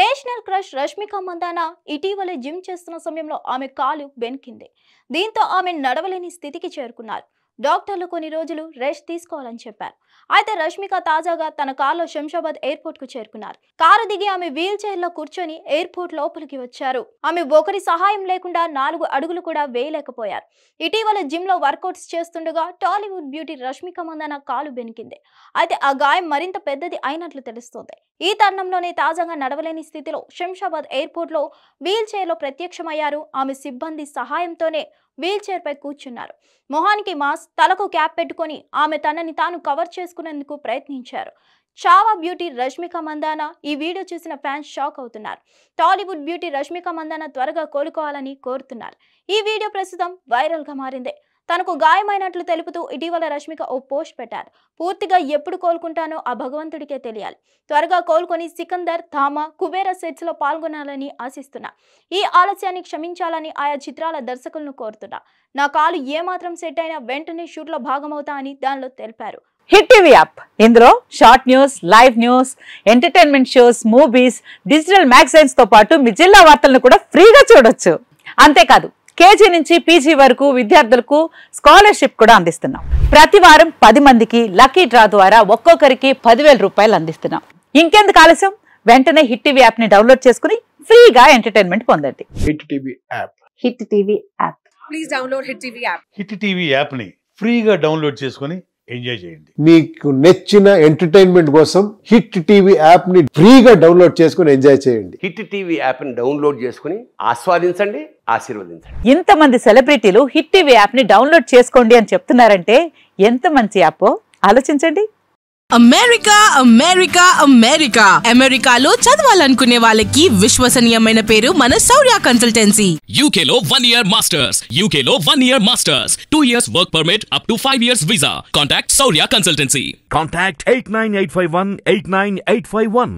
National crush Rashmika Mandanna ఇటీవలే gym చేస్తున్న సమయంలో ఆమె కాలు బెనికింది. దీంతో ఆమె నడవలేని స్థితికి చేరుకున్నారు. డాక్టర్లు కొన్ని రోజులు రెస్ట్ తీసుకోవాలని చెప్పారు. అయితే రష్మిక తాజాగా తన కారులో శంషాబాద్ ఎయిర్పోర్ట్ కు చేరుకున్నారు. కారు దిగి ఆమె వీల్ చైర్ లో కూర్చొని ఎయిర్పోర్ట్ లోపలికి వచ్చారు. ఆమె ఒకరి సహాయం లేకుండా 4 అడుగులు కూడా వేయలేకపోయారు. ఇటీవల జిమ్ లో వర్కౌట్స్ చేస్తుండగా టాలీవుడ్ బ్యూటీ రష్మిక మందాన కాలు బెనికింది. అయితే ఆ గాయం మరింత పెద్దది అయినట్లు తెలుస్తోంది. ఈ తరుణంలోనే తాజాగా నడవలేని స్థితిలో శంషాబాద్ ఎయిర్పోర్ట్ లో వీల్ చైర్ లో ప్రత్యక్షమయ్యారు. ఆమె సిబ్బంది సహాయంతోనే వీల్ చైర్ పై కూర్చున్నారు. మొహానికి మాస్క్, తలకు క్యాప్ పెట్టుకొని ఆమె తనని తాను కవర్ చేసుకునేందుకు ప్రయత్నించారు. చావా బ్యూటీ రష్మిక మందాన ఈ వీడియో చూసిన ఫ్యాన్స్ షాక్ అవుతున్నారు. టాలీవుడ్ బ్యూటీ రష్మిక మందాన త్వరగా కోలుకోవాలని కోరుతున్నారు. ఈ వీడియో ప్రస్తుతం వైరల్ గా మారింది. తనకు గాయమైనట్లు తెలుపుతూ ఇటీవల రష్మిక ఓ పోస్ట్ పెట్టారు. పూర్తిగా ఎప్పుడు కోలుకుంటానో ఆ భగవంతుడికే తెలియాలి. త్వరగా కోలుకొని సికందర్, ధామా, కుబేర సెట్స్ లో పాల్గొనాలని ఆశిస్తున్నా. ఈ ఆలస్యాన్ని క్షమించాలని ఆయా చిత్రాల దర్శకులను కోరుతున్నా. నా కాలు ఏమాత్రం సెట్ అయినా వెంటనే షూట్ లో భాగమవుతా అని దానిలో తెలిపారు. హిట్ టీవీ యాప్ ఇందులో short news, live news, entertainment shows, movies, digital magazines తో పాటు మీ జిల్లా వార్తలను కూడా ఫ్రీగా చూడొచ్చు. అంతేకాదు కేజీ నుంచి పీజీ వరకు విద్యార్థులకు స్కాలర్షిప్ కూడా అందిస్తున్నాం. ప్రతి వారం 10 మందికి లక్కీ డ్రా ద్వారా ఒక్కొక్కరికి 10,000 రూపాయలు అందిస్తున్నాం. ఇంకెందుకు ఆలస్యం, వెంటనే హిట్ టీవీ యాప్ ని డౌన్లోడ్ చేసుకుని ఫ్రీగా ఎంటర్టైన్మెంట్ పొందండి. Hit TV app. Hit TV app. Please download hit TV app. Hit TV app ని ఫ్రీగా డౌన్లోడ్ చేసుకుని ఎంజాయ్ చేయండి. మీకు నచ్చిన ఎంటర్టైన్మెంట్ కోసం హిట్ టీవీ యాప్ ని ఫ్రీగా డౌన్లోడ్ చేసుకుని ఎంజాయ్ చేయండి. హిట్ టీవీ యాప్ ని డౌన్లోడ్ చేసుకుని ఆస్వాదించండి, ఆశీర్వదించండి. ఇంతమంది సెలబ్రిటీలు హిట్ టీవీ యాప్ ని డౌన్లోడ్ చేసుకోండి అని చెప్తున్నారంటే ఎంత మంచి యాప్ ఆలోచించండి. అమెరికా అమెరికా అమెరికా అమెరికాలో చదవాలనుకునే వాళ్ళకి విశ్వసనీయమైన పేరు మన శౌర్య కన్సల్టెన్సీ. UK లో 1 year masters. UK లో 1 year masters. 2 years work permit up to 5 years visa. Contact Saurya Consultancy. Contact 89851 89851.